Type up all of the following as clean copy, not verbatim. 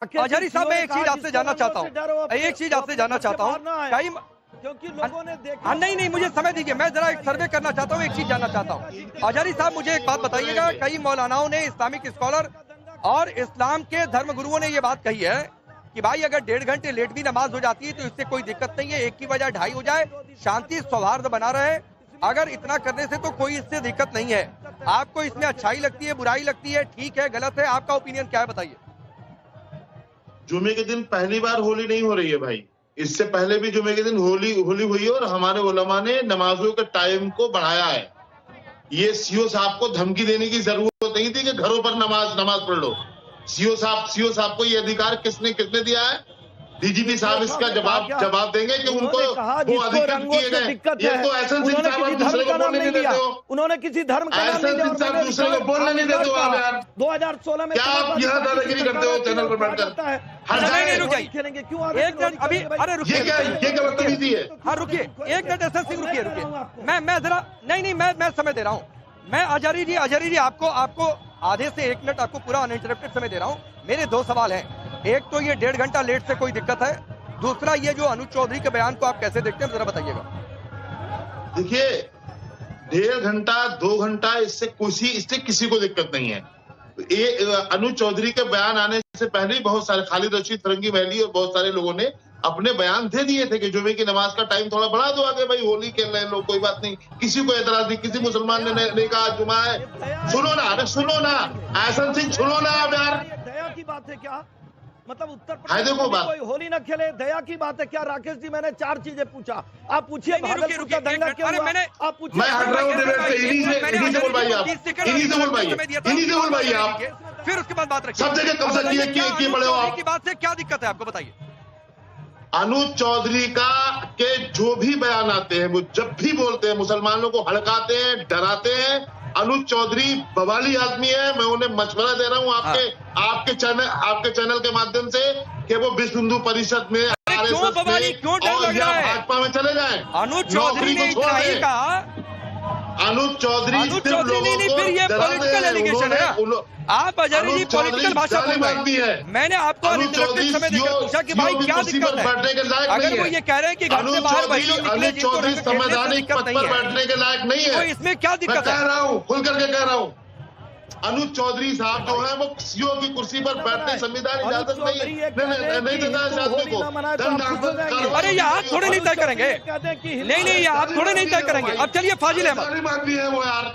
आजारी साहब, मैं एक चीज आपसे जानना चाहता हूँ, एक चीज आपसे जानना चाहता हूँ, कई क्योंकि लोगों ने देखा। नहीं, मुझे समय दीजिए, मैं जरा एक सर्वे करना चाहता हूँ, एक चीज जानना चाहता हूँ। आजारी साहब, मुझे एक बात बताइएगा, कई मौलानाओं ने, इस्लामिक स्कॉलर और इस्लाम के धर्म गुरुओं ने ये बात कही है कि भाई अगर 1.5 घंटे लेट भी नमाज हो जाती है तो इससे कोई दिक्कत नहीं है, 1 की बजाय 2.5 हो जाए, शांति सौहार्द बना रहे, अगर इतना करने से तो कोई इससे दिक्कत नहीं है। आपको इसमें अच्छाई लगती है, बुराई लगती है, ठीक है, गलत है, आपका ओपिनियन क्या है, बताइए। जुमे के दिन पहली बार होली नहीं हो रही है भाई, इससे पहले भी जुमे के दिन होली हुई है और हमारे उलमा ने नमाजों के टाइम को बढ़ाया है। ये सीओ साहब को धमकी देने की जरूरत नहीं थी कि घरों पर नमाज पढ़ लो। सीओ साहब को ये अधिकार किसने दिया है? डीजीपी साहब इसका जवाब देंगे कि उनको वो अधिकार दिए गए। ये तो एहसन सिंह साहब दूसरे को बोलने नहीं देते हो, उन्होंने किसी धर्म का नाम नहीं दिया, साहब दूसरे को बोलने नहीं देते हो आप यार। 2016 में क्या आप यहाँ दादागिरी करते हो चैनल पर बैठकर? खेलेंगे क्यों? एक मिनट अभी, अरे रुकिए, ये क्या बदतमीजी है? हाँ रुकिए, एक मिनट एहसन सिंह, रुकिए, मैं जरा नहीं, मैं समय दे रहा हूँ। मैं आजारी जी आपको आधे से 1 मिनट आपको पूरा अनइंटरप्टेड समय दे रहा हूँ। मेरे 2 सवाल हैं, एक तो ये 1.5 घंटा लेट से कोई दिक्कत है, दूसरा ये जो अनुज चौधरी के बयान को आप कैसे देखते हैं, जरा बताइएगा। देखिए, 1.5 घंटा 2 घंटा इससे किसी को दिक्कत नहीं है। अनुज चौधरी के बयान आने से पहले ही बहुत सारे खालिद रशीद, फरंगी महली और बहुत सारे लोगों ने अपने बयान दे दिए थे कि जुमे की नमाज का टाइम थोड़ा बढ़ा दो आगे, भाई होली खेल रहे हैं लोग, कोई बात नहीं, किसी को एतराज नहीं, किसी मुसलमान ने नहीं कहा जुमा है। सुनो ना, अरे सुनो ना एहसन सिंह, सुनो ना आप यार। दया की बात है क्या? मतलब उत्तर प्रदेश में कोई होली न खेले, दया की बात है क्या? राकेश जी, मैंने 4 चीजें पूछा, आप पूछिए भागलपुर का दंगा क्यों हुआ? आप पूछिए। मैं हट रहा हूँ डिबेट से, इन्हीं से बोल पाइए आप, इन्हीं से बोल पाइए आप, फिर उसके बाद बात रखिए। सब जगह कब्जा किए बड़े हो आप। की बात से क्या दिक्कत है आपको, बताइए। अनुज चौधरी के जो भी बयान आते हैं, वो जब भी बोलते हैं मुसलमानों को हड़काते हैं, डराते हैं। अनुज चौधरी बवाली आदमी है, मैं उन्हें मशवरा दे रहा हूं आपके चैनल के माध्यम से कि वो विश्व हिंदू परिषद में, आरएसएस में और या भाजपा में चले जाएं। अनुज चौधरी ने इतना ही कहा। अनुज चौधरी फिर ये पॉलिटिकल एलिगेशन है। आप आजारी जी पॉलिटिकल भाषा बोल रहे हैं। मैंने आपको अनइंटरप्टेड समय देकर पूछा कि भाई क्या दिक्कत है? अगर वो ये कह रहे हैं कि घर से बाहर वही लोग निकले जिनको संवैधानिक पद पर बैठने के लायक नहीं है, तो इसमें क्या दिक्कत है? कह रहा हूँ, खुल करके कह रहा हूँ, अनुज चौधरी साहब जो है वो सीओ की कुर्सी पर बैठने संविधान इजाजत नहीं देता है आदमी को। अरे ये आप थोड़े नहीं तय करेंगे, नहीं ये आप थोड़े नहीं तय करेंगे। अब चलिए फाजिल अहमद, है वो यार,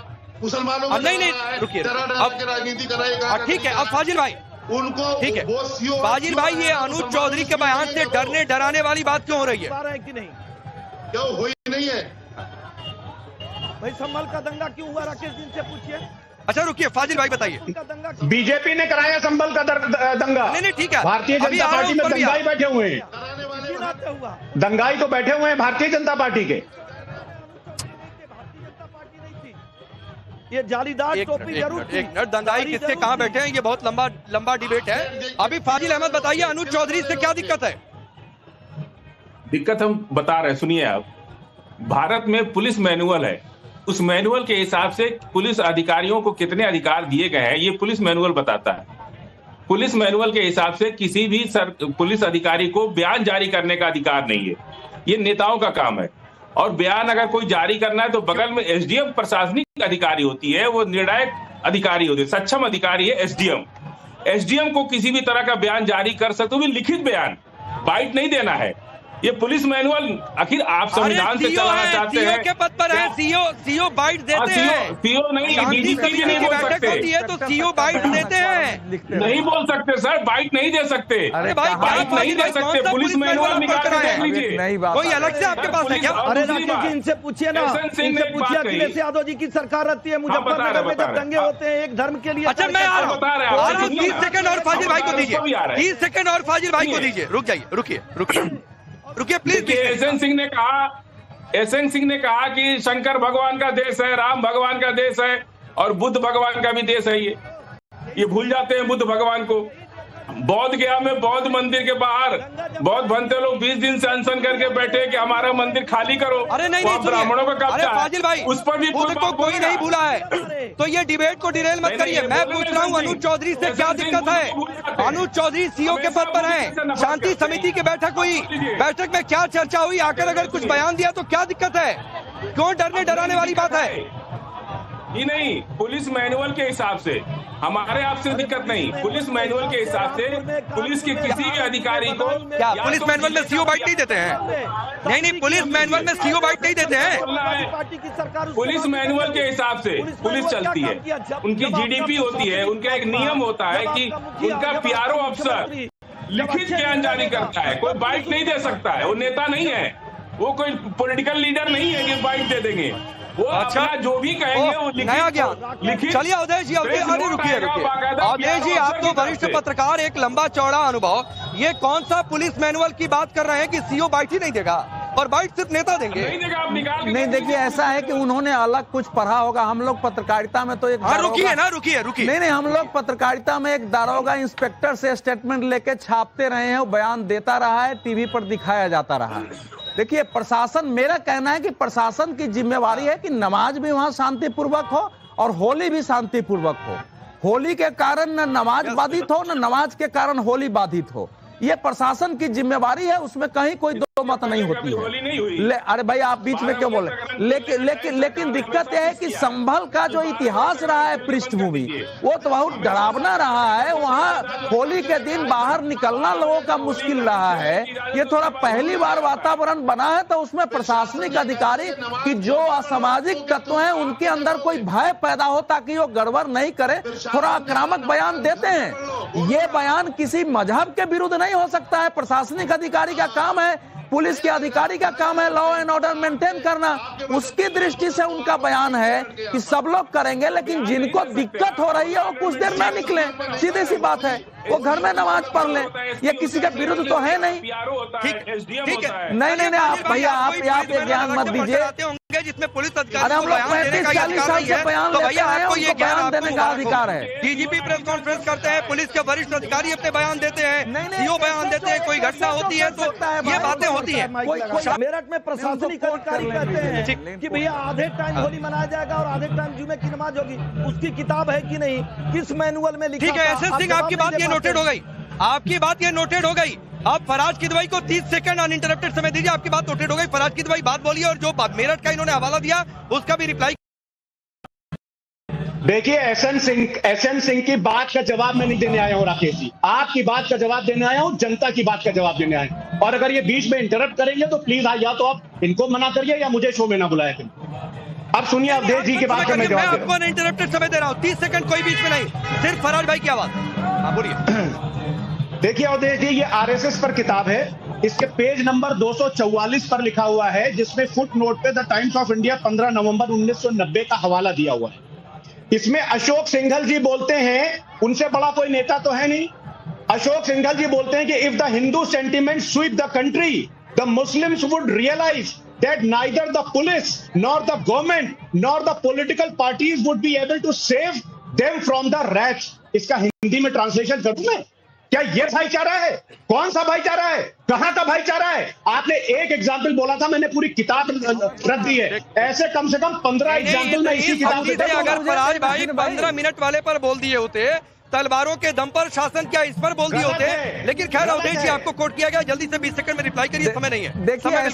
मुसलमानों को नहीं रुकिए, राजनीति कराएगा। ठीक है, अब फाजिल भाई उनको, ठीक है फाजिल भाई, ये अनुज चौधरी के बयान से डरने डराने वाली बात क्यों हो रही है? कि नहीं, क्या हुई नहीं है भाई? संभल का दंगा क्यों हुआ? राकेश जी से पूछिए। अच्छा रुकिए, फाजिल भाई बताइए। बीजेपी ने कराया संभल का दंगा। नहीं ठीक है, भारतीय जनता पार्टी में दंगाई बैठे हुए हैं, दंगाई तो बैठे हुए हैं भारतीय जनता पार्टी के। ये जालीदार टोपी जरूर थी। एक मिनट, दंगाई किसके कहाँ बैठे हैं, ये बहुत लंबा डिबेट है। अभी फाजिल अहमद बताइए, अनुज चौधरी से क्या दिक्कत है? दिक्कत हम बता रहे हैं, सुनिए आप। भारत में पुलिस मैनुअल है, उस मैनुअल के हिसाब से पुलिस अधिकारियों को कितने अधिकार दिए गए हैं ये पुलिस मैनुअल बताता है। पुलिस मैनुअल के हिसाब से किसी भी पुलिस अधिकारी को बयान जारी करने का अधिकार नहीं है, ये नेताओं का काम है। और बयान अगर कोई जारी करना है तो बगल में एसडीएम प्रशासनिक अधिकारी होती है, वो निर्णायक अधिकारी होती है, सक्षम अधिकारी है एसडीएम। एसडीएम को किसी भी तरह का बयान जारी कर सकते हो, भी लिखित बयान, बाइट नहीं देना है। ये पुलिस मैनुअल, आखिर आप संविधान से चलाना चाहते हैं, के पद पर है, सीओ बाइट देते हैं। सीओ नहीं, डीजीपी नहीं बोल सकते है तो सीओ बाइट देते हैं, नहीं बोल सकते सर, बाइट नहीं दे सकते। अरे भाई बाइट नहीं दे सकते, पुलिस मैनुअल निकाल के देख लीजिए, कोई अलग से आपके पास है क्या? अरे राकेश जी, इनसे पूछिए ना, इनसे पूछिए, अखिलेश यादव जी की सरकार रहती है मुजफ्फरनगर में, जब दंगे होते हैं एक धर्म के लिए। अच्छा मैं आ रहा हूँ, 30 सेकंड और फाजिल भाई को दीजिए, 30 सेकंड और फाजिल भाई को दीजिए। रुक जाइए, रुकिए प्लीज। एसएन सिंह ने कहा कि शंकर भगवान का देश है, राम भगवान का देश है और बुद्ध भगवान का भी देश है। ये भूल जाते हैं बुद्ध भगवान को। बौद्ध गया में बौद्ध मंदिर के बाहर बौद्ध भंते लोग 20 दिन से अनशन करके बैठे कि हमारा मंदिर खाली करो। अरे नहीं, ब्राह्मणों का कब्जा है। फाजिल भाई, उस पर भी कोई नहीं भूला है, तो ये डिबेट को डिरेल मत करिए। मैं पूछ रहा हूँ अनुज चौधरी से क्या दिक्कत है? अनुज चौधरी सीओ के पद पर हैं, शांति समिति की बैठक हुई, बैठक में क्या चर्चा हुई, आकर अगर कुछ बयान दिया तो क्या दिक्कत है? क्यों डरने डराने वाली बात है? ये नहीं, पुलिस मैनुअल के हिसाब से हमारे आपसे दिक्कत नहीं, पुलिस मैनुअल के हिसाब से पुलिस के किसी भी अधिकारी को क्या पुलिस मैनुअल में सीओ बाइट नहीं देते हैं? नहीं, पुलिस मैनुअल में सीओ बाइट नहीं देते हैं। पुलिस मैनुअल के हिसाब से पुलिस चलती है, उनकी जीडीपी होती है, उनका एक नियम होता है कि उनका पीआरओ अफसर लिखित ज्ञान जारी करता है, कोई बाइट नहीं दे सकता है। वो नेता नहीं है, वो कोई पॉलिटिकल लीडर नहीं है कि बाइट दे देंगे। वो अच्छा जो भी कहेंगे वो नया ज्ञान। चलिए अवधेश जी, अरे रुकिए अवधेश जी, आप तो वरिष्ठ पत्रकार, एक लंबा चौड़ा अनुभव, ये कौन सा पुलिस मैनुअल की बात कर रहे हैं कि सीओ बाइट ही नहीं देगा और बाइट सिर्फ नेता देंगे? नहीं, देखिए ऐसा है कि उन्होंने अलग कुछ पढ़ा होगा। हम लोग पत्रकारिता में तो एक रुकिए नहीं, हम लोग पत्रकारिता में एक दारोगा इंस्पेक्टर से स्टेटमेंट लेके छापते रहे हैं, वो बयान देता रहा है, टीवी पर दिखाया जाता रहा है। देखिए प्रशासन, मेरा कहना है कि प्रशासन की जिम्मेवारी है कि नमाज भी वहां शांतिपूर्वक हो और होली भी शांतिपूर्वक हो। होली के कारण न नमाज बाधित हो, न नमाज के कारण होली बाधित हो। ये प्रशासन की जिम्मेवारी है, उसमें कहीं कोई दो मत नहीं होती है। अरे भाई आप बीच में क्यों बोले? लेकिन दिक्कत यह है कि संभल का जो इतिहास रहा है, पृष्ठभूमि, वो तो बहुत डरावना रहा है। वहाँ होली के दिन बाहर निकलना लोगों का मुश्किल रहा है। ये थोड़ा पहली बार वातावरण बना है, तो उसमें प्रशासनिक अधिकारी की जो असामाजिक तत्व हैं उनके अंदर कोई भय पैदा हो ताकि वो गड़बड़ नहीं करे, थोड़ा आक्रामक बयान देते हैं। ये बयान किसी मजहब के विरुद्ध नहीं हो सकता है। प्रशासनिक अधिकारी का काम है, पुलिस के अधिकारी का काम है लॉ एंड ऑर्डर मेंटेन करना। उसकी दृष्टि से उनका बयान है कि सब लोग करेंगे, लेकिन जिनको दिक्कत हो रही है वो कुछ देर ना निकले, सीधी सी बात है, वो घर में नमाज पढ़ ले। ये किसी के विरुद्ध तो है नहीं। ठीक है, नहीं, आप भैया आप ये ज्ञान मत दीजिए जिसमें पुलिस अधिकारी। अरे हम लोग 35-40 साल से बयान लेते हैं, उनको बयान देने का अधिकार है। डीजीपी प्रेस कॉन्फ्रेंस करते हैं, पुलिस के वरिष्ठ अधिकारी अपने बयान देते हैं, सीओ बयान देते हैं, कोई घटना होती है तो ये बातें होती है। मेरठ में प्रशासनिक अधिकारी कहते हैं कि भैया आधे टाइम होली मनाया जाएगा और आधे टाइम जुमे की नमाज होगी। उसकी किताब है कि नहीं, किस मैनुअल में लिखा? ठीक है एसएस सिंह, आपकी बात ये नोटेड हो गई, आपकी बात ये नोटेड हो गई। अब फराज किदवई को 30 सेकंड अनइंटरप्टेड समय दीजिए, आपकी बात नोटेड हो गई। फराज किदवई बात बोलिए और जो मेरठ का इन्होंने हवाला दिया उसका भी रिप्लाई। देखिए एसएन सिंह की बात का जवाब मैं नहीं देने आया हूं राकेश जी, आपकी बात का जवाब देने आया हूं, जनता की बात का जवाब देने आया हूं। और अगर ये बीच में इंटरप्ट करेंगे तो प्लीज या तो आप इनको मना करिए या मुझे शो में ना बुलाया करिए। अब सुनिए अवधेश जी की बात का मैं जवाब दे रहा हूं। आपको इंटरप्टेड समय दे रहा हूं, 30 सेकंड कोई बीच में नहीं, सिर्फ फराज भाई की आवाज। बोलिए। देखिए अवधेश जी, ये आरएसएस पर किताब है, इसके पेज नंबर 244 पर लिखा हुआ है, जिसमें फुट नोट पे द टाइम्स ऑफ इंडिया 15 नवंबर 1990 का हवाला दिया हुआ है। इसमें अशोक सिंघल जी बोलते हैं, उनसे बड़ा कोई नेता तो है नहीं, अशोक सिंघल जी बोलते हैं कि if the Hindu sentiment sweep the country, the Muslims would realise that neither the police nor the government nor the political parties would be able to save them from the wrath। इसका हिंदी में ट्रांसलेशन करूं मैं? क्या ये भाईचारा है? कौन सा भाईचारा है? कहां का भाईचारा है? आपने एक एग्जाम्पल बोला था, मैंने पूरी किताब रख दी है। ऐसे कम से कम 15 एग्जाम्पल मैं इसी किताब में। अगर फराज भाई 15 मिनट वाले पर बोल दिए होते, तलवारों के दम पर शासन क्या इस पर बोल दिए होते, लेकिन खैर अवधेश जी आपको कोट किया गया, जल्दी से 20 सेकंड में रिप्लाई करिए, समय नहीं है। देखिए